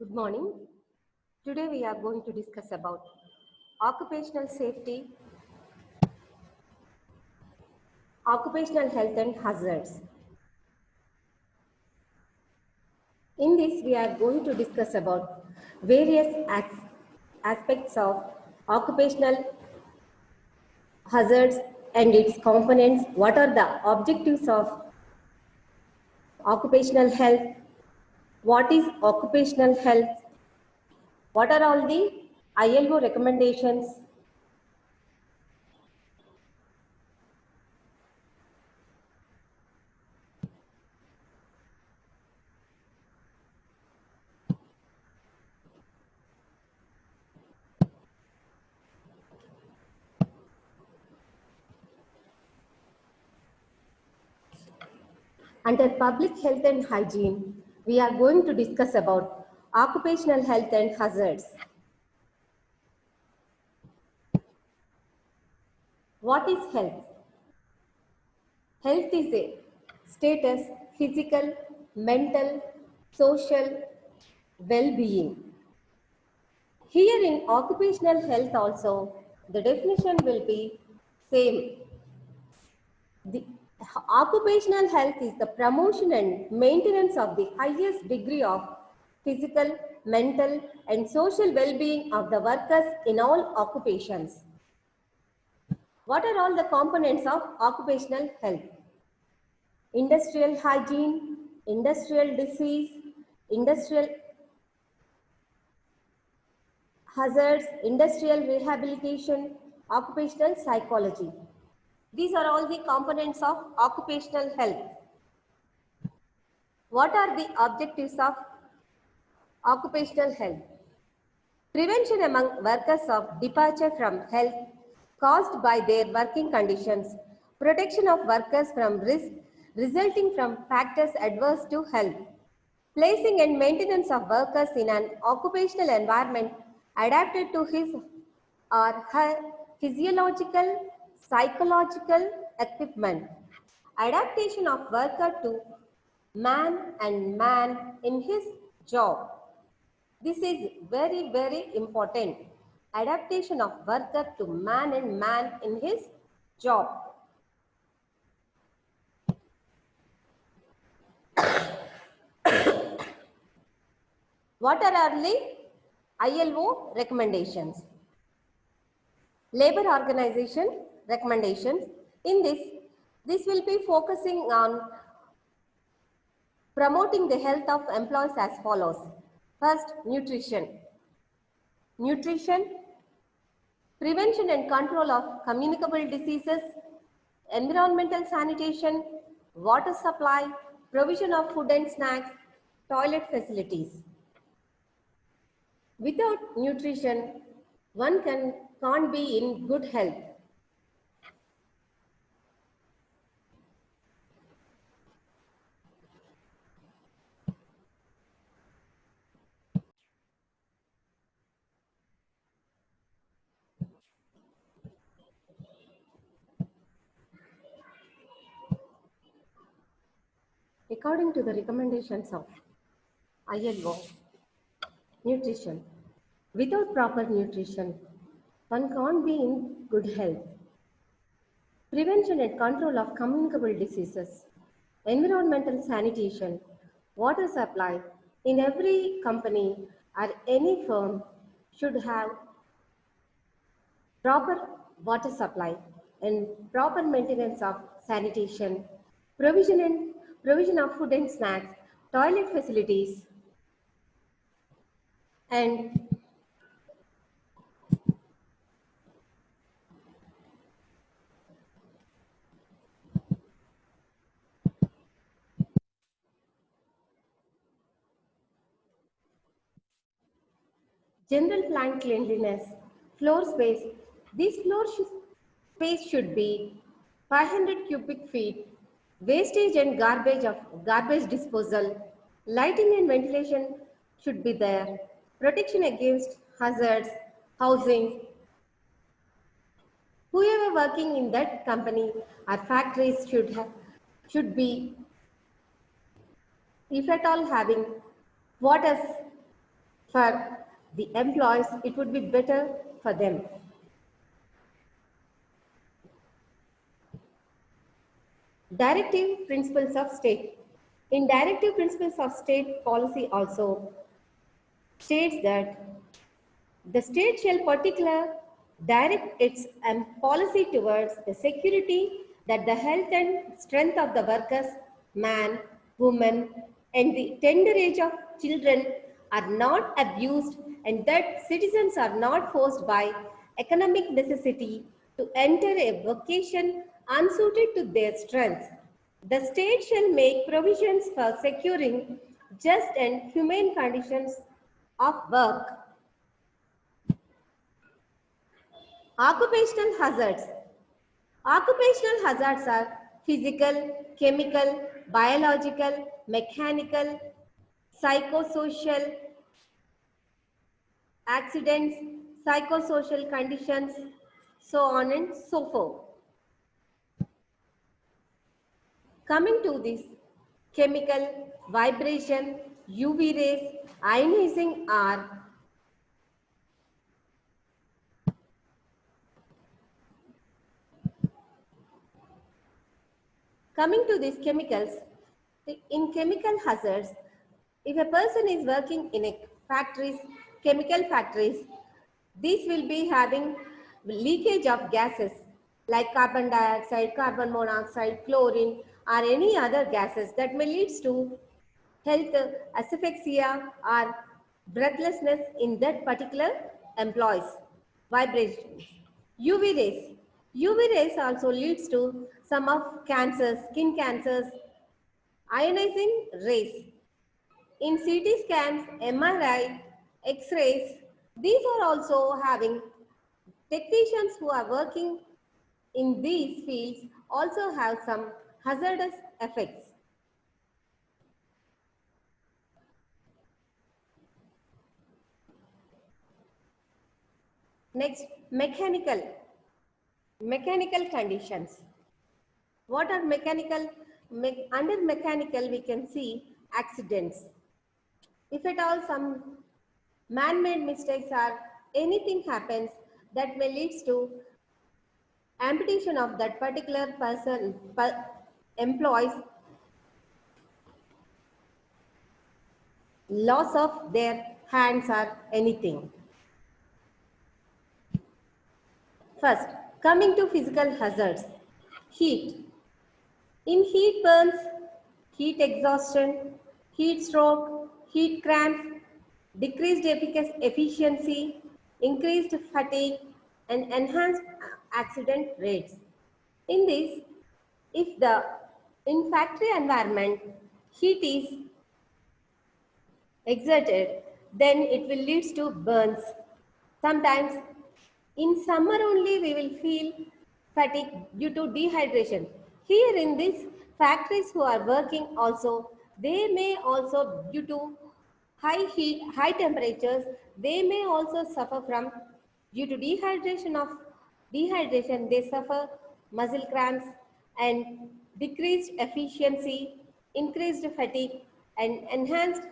Good morning. Today we are going to discuss about occupational safety, occupational health and hazards. In this we are going to discuss about various aspects of occupational hazards and its components. What are the objectives of occupational health? What is occupational health? What are all the ILO recommendations? Under public health and hygiene, we are going to discuss about occupational health and hazards. What is health? Health is a status, physical, mental, social well-being. Here in occupational health also, the definition will be same. The occupational health is the promotion and maintenance of the highest degree of physical, mental, and social well-being of the workers in all occupations. What are all the components of occupational health? Industrial hygiene, industrial disease, industrial hazards, industrial rehabilitation, occupational psychology. These are all the components of occupational health. What are the objectives of occupational health? Prevention among workers of departure from health caused by their working conditions, protection of workers from risk resulting from factors adverse to health, placing and maintenance of workers in an occupational environment adapted to his or her physiological, psychological equipment, adaptation of worker to man and man in his job. This is very, very important. Adaptation of worker to man and man in his job. What are early ILO recommendations? Labor organization recommendations. In this will be focusing on promoting the health of employees as follows. First, nutrition. Nutrition, prevention and control of communicable diseases, environmental sanitation, water supply, provision of food and snacks, toilet facilities. Without nutrition, one can't be in good health. According to the recommendations of ILO, nutrition. Without proper nutrition, one can't be in good health. Prevention and control of communicable diseases, environmental sanitation, water supply in every company or any firm should have proper water supply and proper maintenance of sanitation, provision of food and snacks, toilet facilities, and general plant cleanliness, floor space. This space should be 500 cubic feet, wastage and garbage disposal, lighting and ventilation should be there, protection against hazards, housing. Whoever working in that company or factories should be, if at all having, quarters For the employees, it would be better for them. Directive principles of state. In directive principles of state policy also states that the state shall particular direct its policy towards the security that the health and strength of the workers, man, woman, and the tender age of children are not abused, and that citizens are not forced by economic necessity to enter a vocation unsuited to their strengths. The state shall make provisions for securing just and humane conditions of work. Occupational hazards. Occupational hazards are physical, chemical, biological, mechanical, psychosocial accidents, psychosocial conditions, so on and so forth. Coming to this, chemical, vibration, UV rays, ionizing are coming to these chemicals. In chemical hazards, if a person is working in a factories, chemical factories, these will be having leakage of gases like carbon dioxide, carbon monoxide, chlorine, or any other gases that may lead to health asphyxia or breathlessness in that particular employees. Vibrations. UV rays. UV rays also leads to some of cancers, skin cancers, ionizing rays. In CT scans, MRI, X-rays, these are also having technicians who are working in these fields also have some hazardous effects. Next, mechanical conditions. What are mechanical? Under mechanical, we can see accidents. If at all some man-made mistakes or anything happens that may lead to amputation of that particular person, employees, loss of their hands or anything. First, coming to physical hazards. Heat. In heat burns, heat exhaustion, heat stroke, heat cramps, decreased efficiency, increased fatigue, and enhanced accident rates. In this, if the in factory environment heat is exerted, then it will lead to burns. Sometimes in summer only we will feel fatigue due to dehydration. Here in this factories who are working also, they may also due to high heat, high temperatures, they may also suffer from due to dehydration, they suffer muscle cramps and decreased efficiency, increased fatigue and enhanced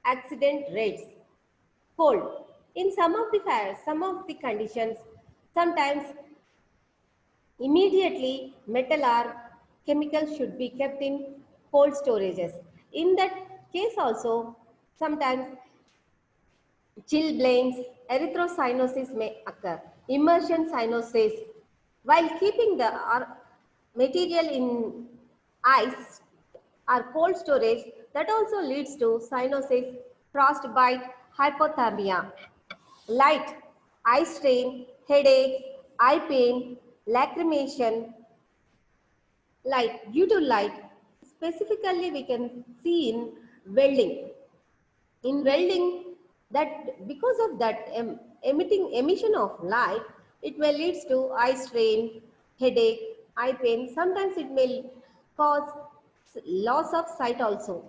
accident rates. Cold. In some of the fires, some of the conditions, sometimes immediately metal or chemicals should be kept in cold storages. In that case also, sometimes chilblains, erythrocyanosis may occur, immersion cyanosis. While keeping the material in ice or cold storage, that also leads to cyanosis, frostbite, hypothermia. Light, eye strain, headache, eye pain, lacrimation. Light, due to light, specifically we can see in welding. In welding, that because of that emission of light, it may lead to eye strain, headache, eye pain. Sometimes it may cause loss of sight also.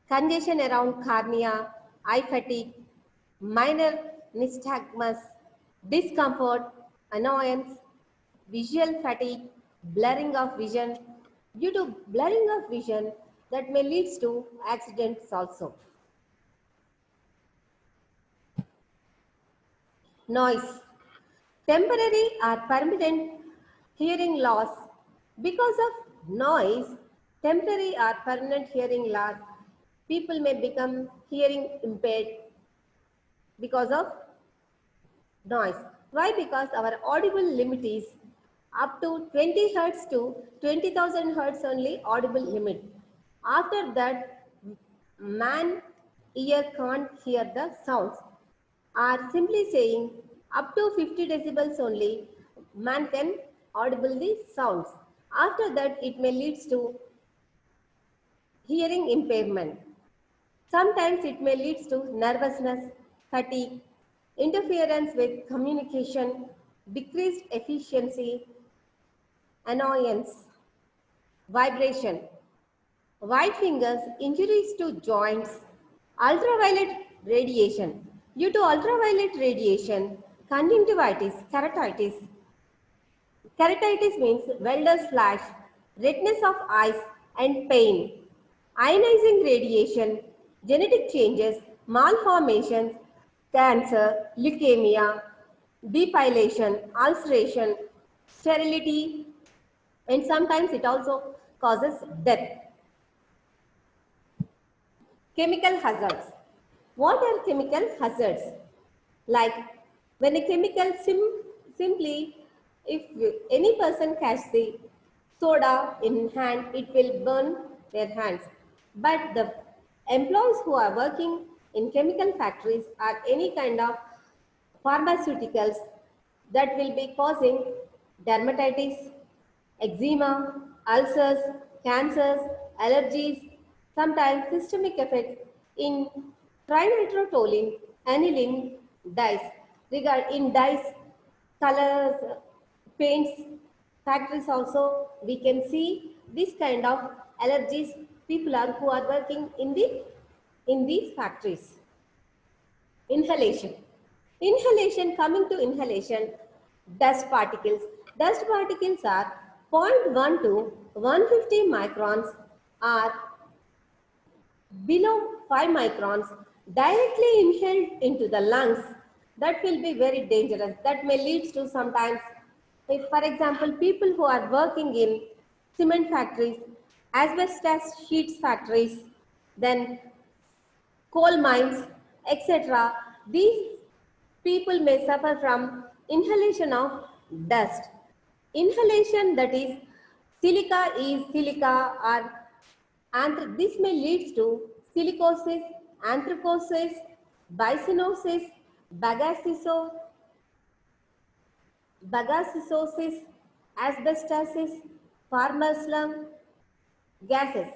Congestion around cornea, eye fatigue, minor nystagmus, discomfort, annoyance, visual fatigue, blurring of vision. Due to blurring of vision, that may lead to accidents also. Noise. Temporary or permanent hearing loss. Because of noise, temporary or permanent hearing loss, people may become hearing impaired because of noise. Why? Because our audible limit is up to 20 hertz to 20,000 hertz only audible limit. After that, man ear can't hear the sounds. Or simply saying up to 50 decibels only, man can audible the sounds. After that, it may lead to hearing impairment. Sometimes it may lead to nervousness, fatigue, interference with communication, decreased efficiency, annoyance, vibration, white fingers, injuries to joints, ultraviolet radiation. Due to ultraviolet radiation, conjunctivitis, keratitis. Keratitis means welder's flash, redness of eyes and pain. Ionizing radiation, genetic changes, malformations, cancer, leukemia, depilation, ulceration, sterility, and sometimes it also causes death. Chemical hazards. What are chemical hazards? Like when a chemical simply, if any person catches the soda in hand, it will burn their hands. But the employees who are working in chemical factories or any kind of pharmaceuticals that will be causing dermatitis, eczema, ulcers, cancers, allergies, sometimes systemic effects in trinitrotoluene, aniline dyes. In dyes, colors, paints, factories also, we can see this kind of allergies people are who are working in these factories. Inhalation. Inhalation, coming to inhalation, dust particles. Dust particles are 0.1 to 150 microns or below 5 microns directly inhaled into the lungs. That will be very dangerous. That may lead to sometimes, if for example, people who are working in cement factories, asbestos sheets factories, then coal mines, etc. These people may suffer from inhalation of dust. Inhalation, that is silica or this may lead to silicosis, anthracosis, bisonosis, bagaciso, bagacisosis, asbestosis, pharmaslum, gases.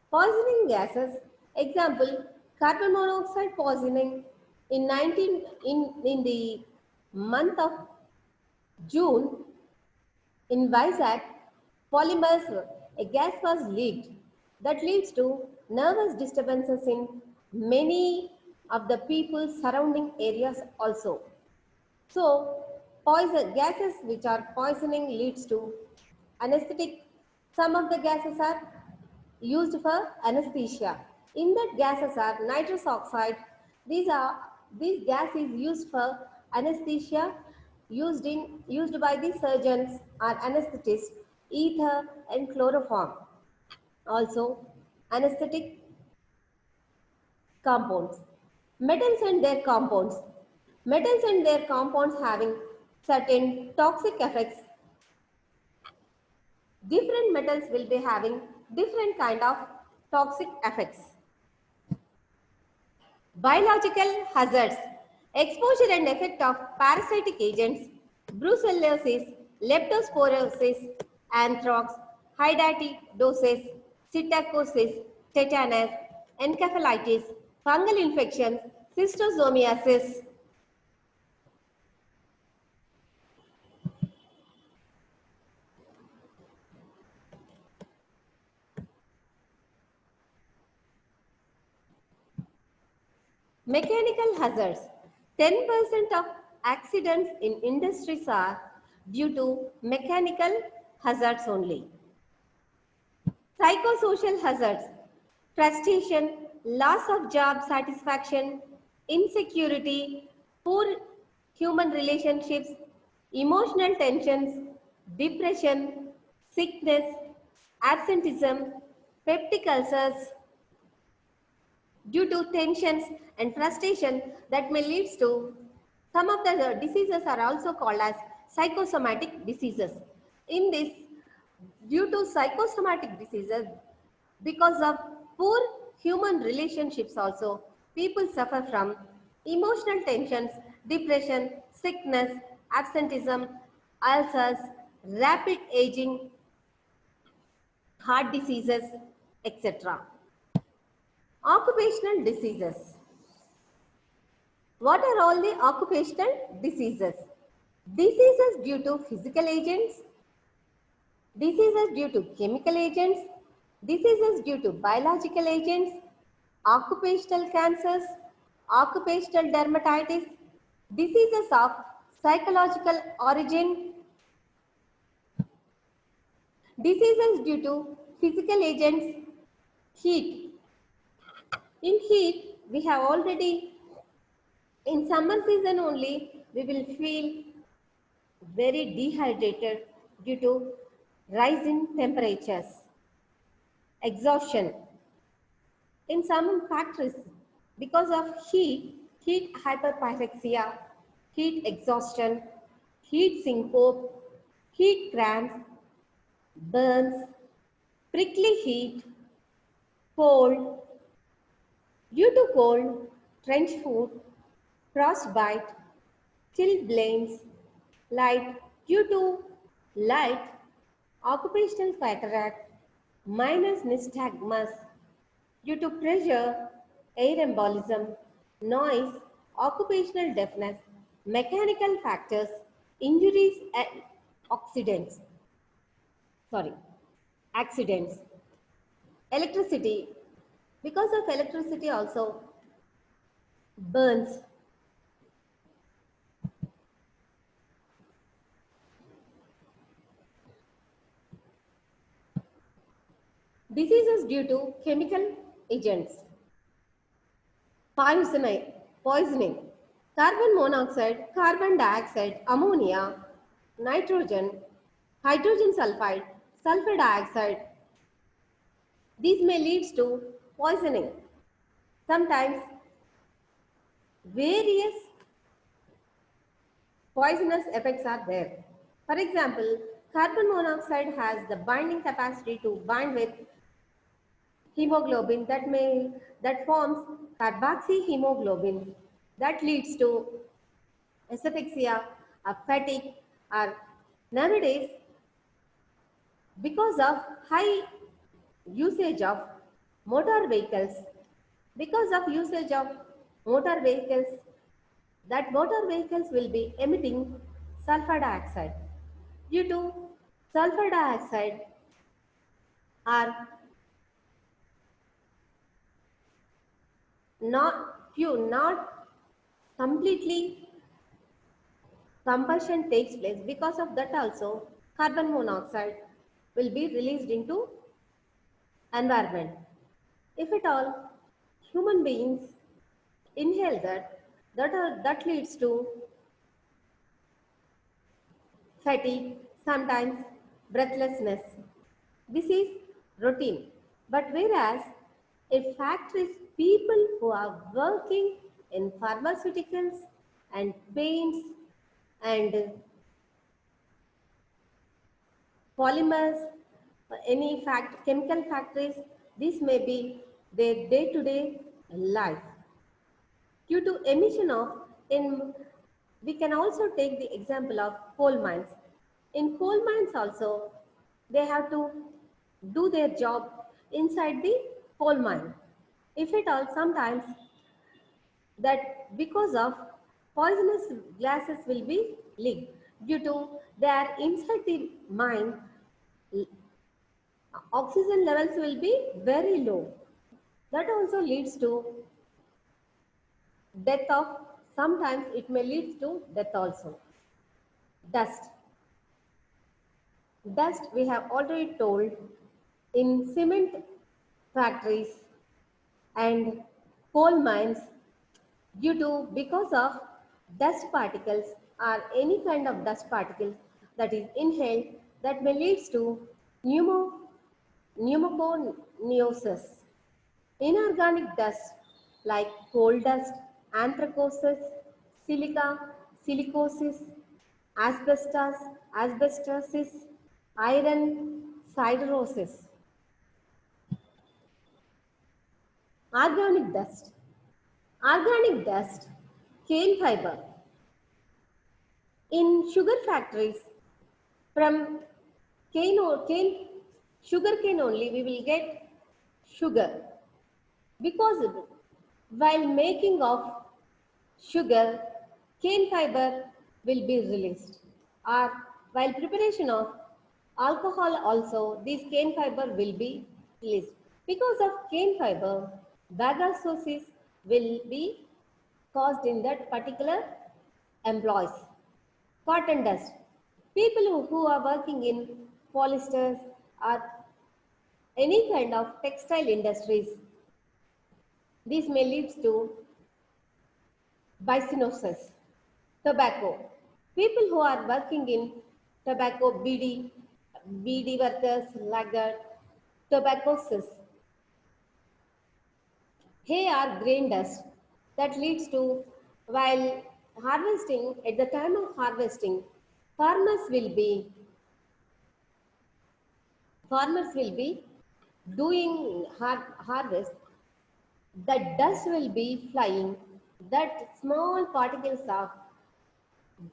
Poisoning gases. Example, carbon monoxide poisoning in the month of June in Vizag, polymers, a gas was leaked that leads to nervous disturbances in many of the people surrounding areas also. So, poison gases which are poisoning leads to anesthetic. Some of the gases are used for anesthesia. In that gases are nitrous oxide. These gas is used for anesthesia, used by the surgeons or anesthetists, ether and chloroform. Also, anesthetic compounds. Metals and their compounds. Metals and their compounds having certain toxic effects. Different metals will be having different kind of toxic effects. Biological hazards. Exposure and effect of parasitic agents, brucellosis, leptospirosis, anthrax, hydatidosis, psittacosis, tetanus, encephalitis, fungal infections, schistosomiasis. Mechanical hazards. 10% of accidents in industries are due to mechanical hazards only. Psychosocial hazards. Frustration, loss of job satisfaction, insecurity, poor human relationships, emotional tensions, depression, sickness, absenteeism, peptic ulcers, due to tensions and frustration that may lead to some of the diseases are also called as psychosomatic diseases. In this, due to psychosomatic diseases, because of poor human relationships also, people suffer from emotional tensions, depression, sickness, absenteeism, ulcers, rapid aging, heart diseases, etc. Occupational diseases. What are all the occupational diseases? Diseases due to physical agents, diseases due to chemical agents, diseases due to biological agents, occupational cancers, occupational dermatitis, diseases of psychological origin, diseases due to physical agents, heat. In heat, we have already, in summer season only, we will feel very dehydrated due to rise in temperatures, exhaustion. In some factories, because of heat hyperpyrexia, heat exhaustion, heat syncope, heat cramps, burns, prickly heat, cold, due to cold, trench foot, frostbite, chilblains, light due to light, occupational cataract, minus nystagmus due to pressure, air embolism, noise, occupational deafness, mechanical factors, injuries and accidents. Sorry, accidents. Electricity. Because of electricity also burns. Diseases due to chemical agents. Poisoning, carbon monoxide, carbon dioxide, ammonia, nitrogen, hydrogen sulfide, sulfur dioxide. These may lead to poisoning. Sometimes various poisonous effects are there. For example, carbon monoxide has the binding capacity to bind with hemoglobin that forms carboxyhemoglobin that leads to asphyxia, fatigue, or nowadays because of high usage of motor vehicles, because of usage of motor vehicles, that motor vehicles will be emitting sulfur dioxide. Due to sulfur dioxide are not completely combustion takes place. Because of that also carbon monoxide will be released into environment. If at all human beings inhale that leads to fatigue, sometimes breathlessness. This is routine. But whereas if factories, people who are working in pharmaceuticals and paints and polymers, any chemical factories, this may be their day-to-day life. Due to emission of, we can also take the example of coal mines. In coal mines also, they have to do their job inside the coal mine. If at all, sometimes that because of poisonous gases will be leaked due to they are inside the mine, oxygen levels will be very low. That also leads to death of, sometimes it may lead to death also. Dust. Dust we have already told in cement factories and coal mines due to because of Dust particles are any kind of dust particles that is inhaled that may lead to pneumoconiosis. Inorganic dust like coal dust, anthracosis, silica, silicosis, asbestosis, iron, siderosis. Organic dust. Organic dust, cane fiber. In sugar factories, from cane, sugar cane only, we will get sugar. Because while making of sugar, cane fiber will be released. Or while preparation of alcohol also, this cane fiber will be released. Because of cane fiber, bagasosis will be caused in that particular employees. Cotton dust. People who are working in polyesters or any kind of textile industries, this may lead to biocinosis. Tobacco. People who are working in tobacco, BD workers like that, tobaccosis. Hay are grain dust that leads to while harvesting, at the time of harvesting, farmers will be farmers will be doing harvest, the dust will be flying, that small particles of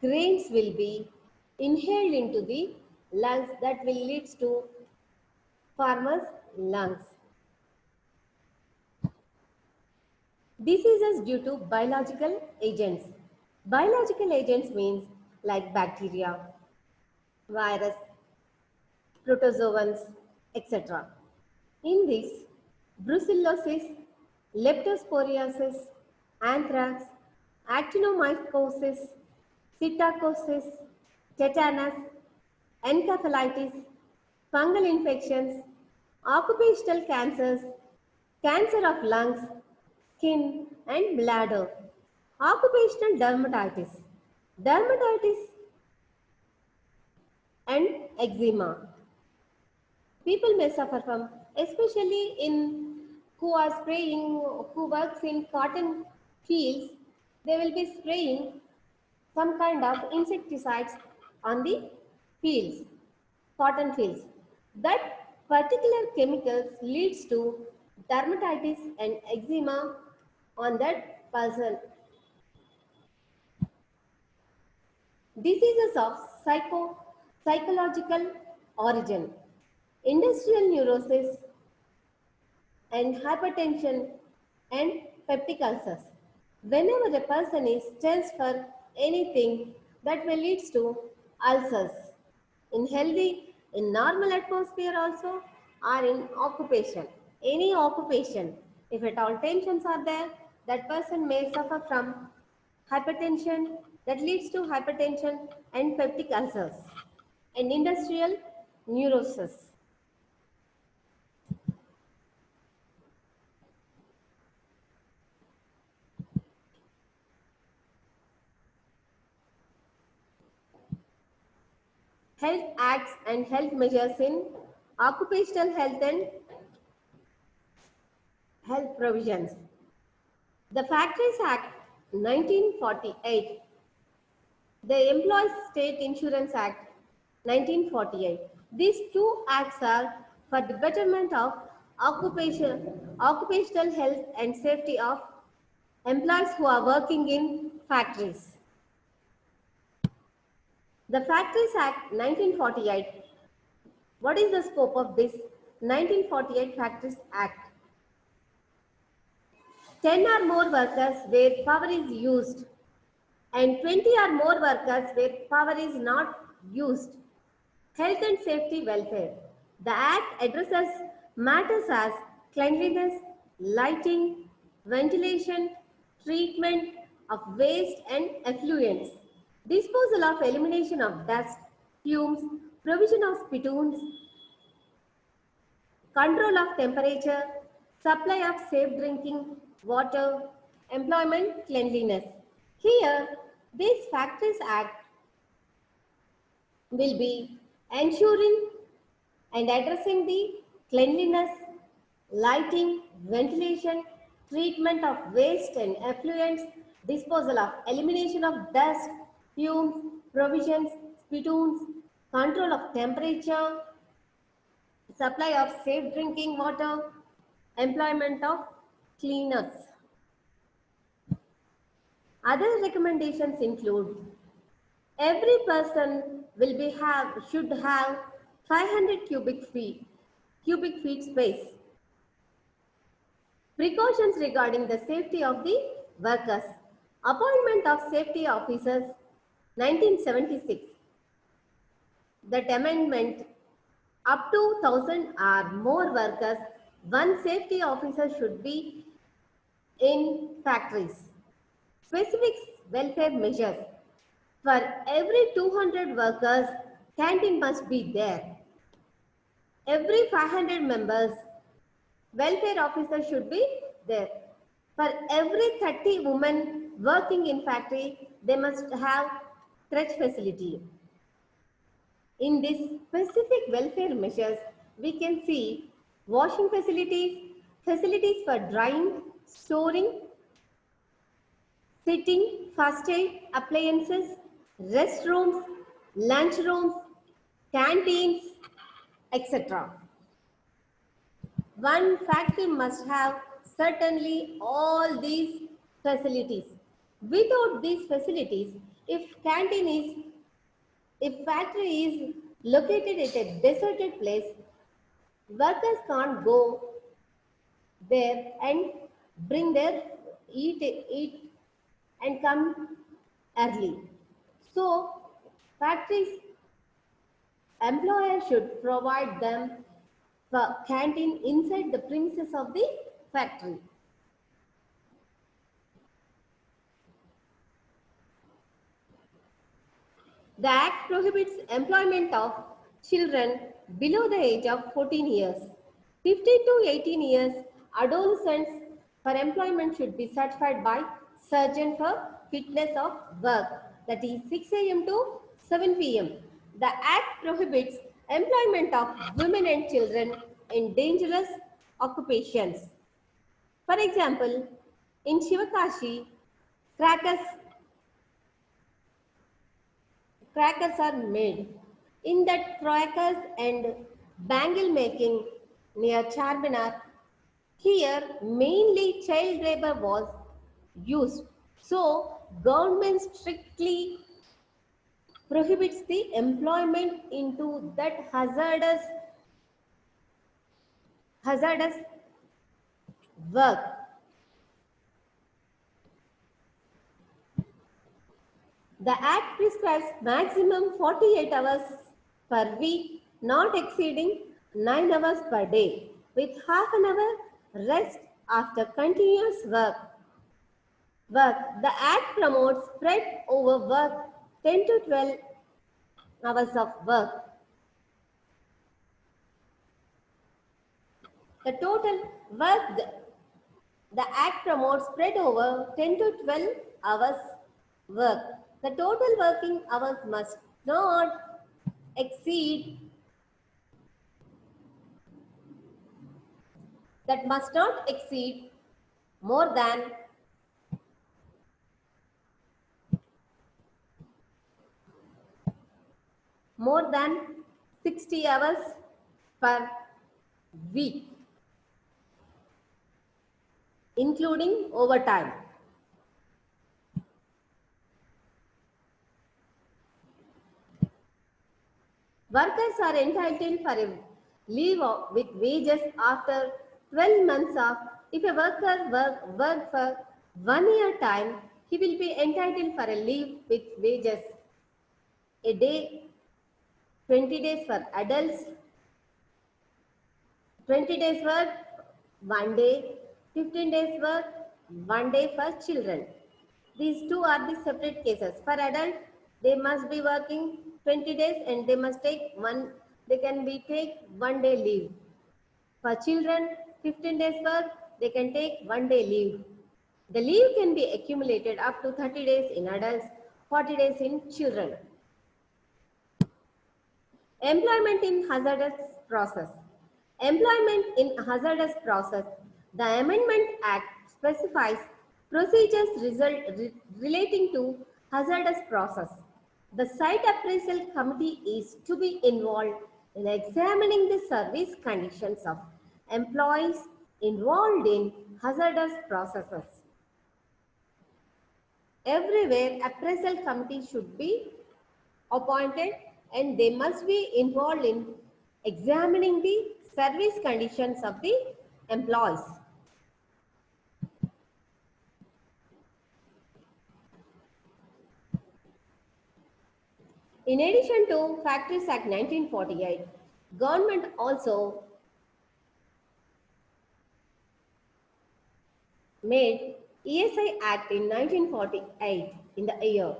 grains will be inhaled into the lungs that will lead to farmers' lungs. Diseases due to biological agents. Biological agents means like bacteria, virus, protozoans, etc. In this, brucellosis, leptosporiasis, anthrax, actinomycosis, psittacosis, tetanus, encephalitis, fungal infections, occupational cancers, cancer of lungs, skin and bladder, occupational dermatitis, dermatitis and eczema. People may suffer from, especially in who are spraying, who works in cotton fields, they will be spraying some kind of insecticides on the fields, cotton fields. That particular chemicals leads to dermatitis and eczema on that person. Diseases of psychological origin, industrial neurosis and hypertension and peptic ulcers. Whenever a person is tense for anything, that may lead to ulcers in healthy, in normal atmosphere also, or in occupation. Any occupation, if at all tensions are there, that person may suffer from hypertension that leads to hypertension and peptic ulcers and industrial neurosis. Health acts and health measures in occupational health and health provisions. The Factories Act 1948, the Employees State Insurance Act 1948. These two acts are for the betterment of occupational health and safety of employees who are working in factories. The Factories Act 1948. What is the scope of this 1948 Factories Act? 10 or more workers where power is used and 20 or more workers where power is not used. Health and safety welfare. The Act addresses matters as cleanliness, lighting, ventilation, treatment of waste and effluents, disposal of elimination of dust, fumes, provision of spittoons, control of temperature, supply of safe drinking water, employment, cleanliness. Here, This Factories Act will be ensuring and addressing the cleanliness, lighting, ventilation, treatment of waste and effluents, disposal of elimination of dust, fumes, provisions, spittoons, control of temperature, supply of safe drinking water, employment of cleaners. Other recommendations include every person should have 500 cubic feet space. Precautions regarding the safety of the workers. Appointment of safety officers 1976. That amendment up to 1000 or more workers, one safety officer should be in factories. Specific welfare measures. For every 200 workers, canteen must be there. Every 500 members, welfare officer should be there. For every 30 women working in factory, they must have crèche facility. In these specific welfare measures, we can see washing facilities, facilities for drying, storing, sitting, first aid, appliances, restrooms, lunchrooms, canteens, etc. One factory must have certainly all these facilities. Without these facilities, if factory is located at a deserted place, workers can't go there and bring their eat and come early. So factories employer should provide them the canteen inside the premises of the factory. The Act prohibits employment of children below the age of 14 years. 15 to 18 years adolescents for employment should be certified by surgeon for fitness of work, that is 6 a.m. to 7 p.m. The Act prohibits employment of women and children in dangerous occupations. For example, in Shivakashi, crackers are made. In that crackers and bangle making near Charminar, here mainly child labor was used. So government strictly prohibits the employment into that hazardous work. The Act prescribes maximum 48 hours per week, not exceeding 9 hours per day, with half an hour rest after continuous work. The Act promotes spread over work 10 to 12 hours of work. The total work, the Act promotes spread over 10 to 12 hours work. The total working hours must not exceed more than more than 60 hours per week, including overtime. Workers are entitled for a leave with wages after 12 months of, if a worker worked for 1 year time, he will be entitled for a leave with wages. A day, 20 days for adults, 20 days work, 1 day, 15 days work, 1 day for children. These two are the separate cases. For adult, they must be working 20 days and they can take 1 day leave. For children, 15 days work, they can take 1 day leave. The leave can be accumulated up to 30 days in adults 40 days in children. Employment in hazardous process. Employment in hazardous process. The Amendment Act specifies procedures relating to hazardous process. The site appraisal committee is to be involved in examining the service conditions of employees involved in hazardous processes. Everywhere appraisal committee should be appointed and they must be involved in examining the service conditions of the employees. In addition to Factories Act 1948, government also made ESI Act in 1948 in the year.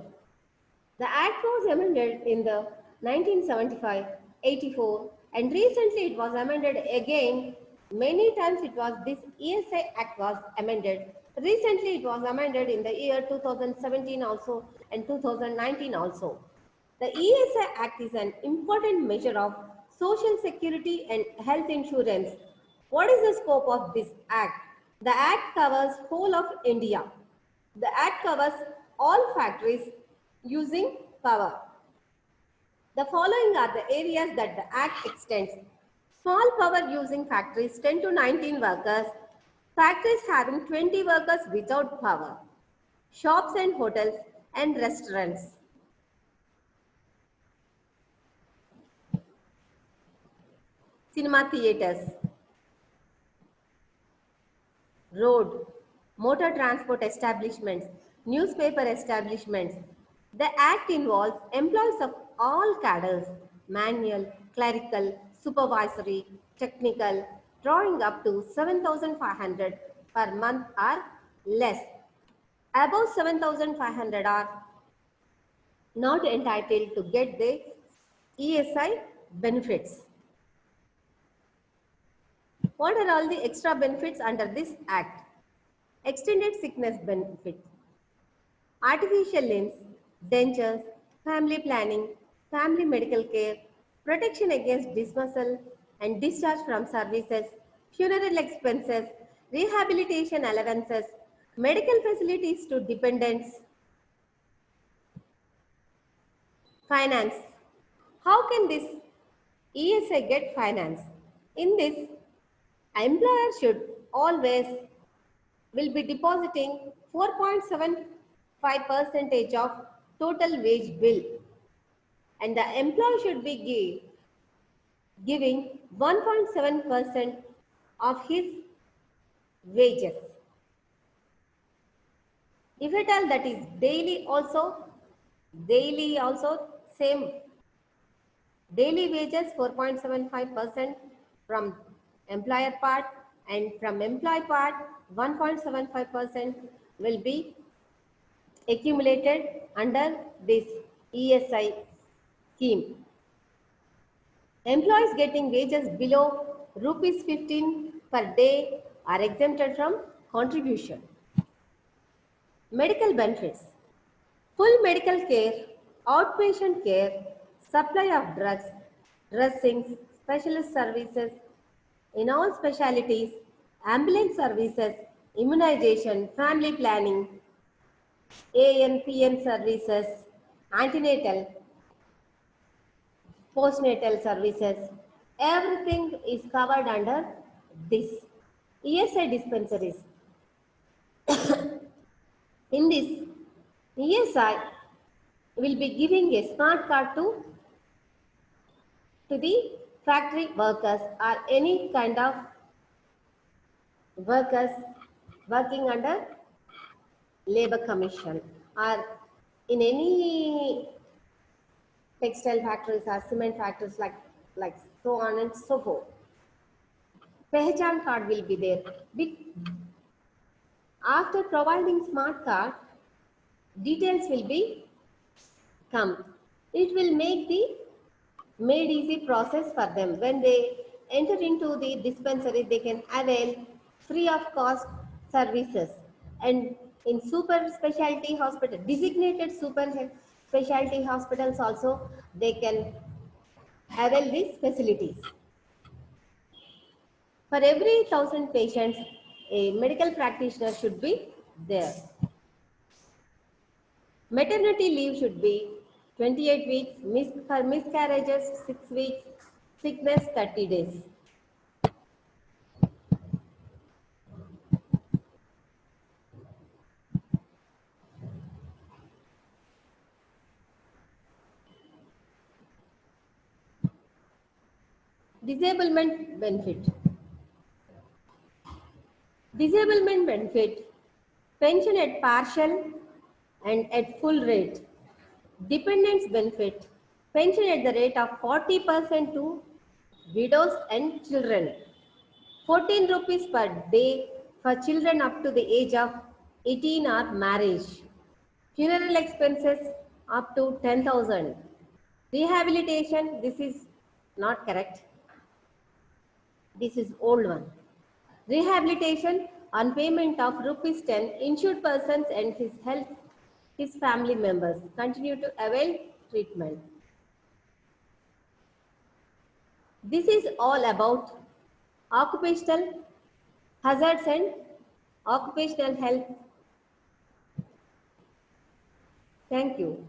The Act was amended in the 1975, 84 and recently it was amended again. Many times this ESI Act was amended. Recently it was amended in the year 2017 also and 2019 also. The ESI Act is an important measure of social security and health insurance. What is the scope of this Act? The Act covers whole of India. The Act covers all factories using power. The following are the areas that the Act extends. Small power using factories 10 to 19 workers, factories having 20 workers without power, shops and hotels and restaurants. Cinema theatres, road, motor transport establishments, newspaper establishments. The Act involves employees of all cadres, manual, clerical, supervisory, technical, drawing up to 7,500 per month or less. Above 7,500 are not entitled to get the ESI benefits. What are all the extra benefits under this Act? Extended sickness benefit, artificial limbs, dentures, family planning, family medical care, protection against dismissal and discharge from services, funeral expenses, rehabilitation allowances, medical facilities to dependents. Finance. How can this ESI get finance? In this, employer should always will be depositing 4.75% of total wage bill and the employee should be giving 1.7% of his wages. If at all that is daily also same daily wages 4.75% from employer part and from employee part 1.75% will be accumulated under this ESI scheme. Employees getting wages below rupees 15 per day are exempted from contribution. Medical benefits. Full medical care, outpatient care, supply of drugs, dressings, specialist services in all specialties, ambulance services, immunization, family planning, ANPN services, antenatal, postnatal services, everything is covered under this. ESI dispensaries. In this, ESI will be giving a smart card to the factory workers or any kind of workers working under labor commission or in any textile factories or cement factories like so on and so forth. Pehchan card will be there. After providing smart card, details will be come. It will make the made easy process for them. When they enter into the dispensary, they can avail free of cost services. And In super specialty hospital, designated super specialty hospitals also, they can avail these facilities. For every 1,000 patients, a medical practitioner should be there. Maternity leave should be 28 weeks, for miscarriages 6 weeks, sickness 30 days. Disablement benefit. Disablement benefit, pension at partial and at full rate. Dependents benefit, pension at the rate of 40% to widows and children. 14 rupees per day for children up to the age of 18 or marriage. Funeral expenses up to 10,000. Rehabilitation, this is not correct. This is old one. Rehabilitation on payment of rupees 10, insured persons and his family members continue to avail treatment. This is all about occupational hazards and occupational health. Thank you.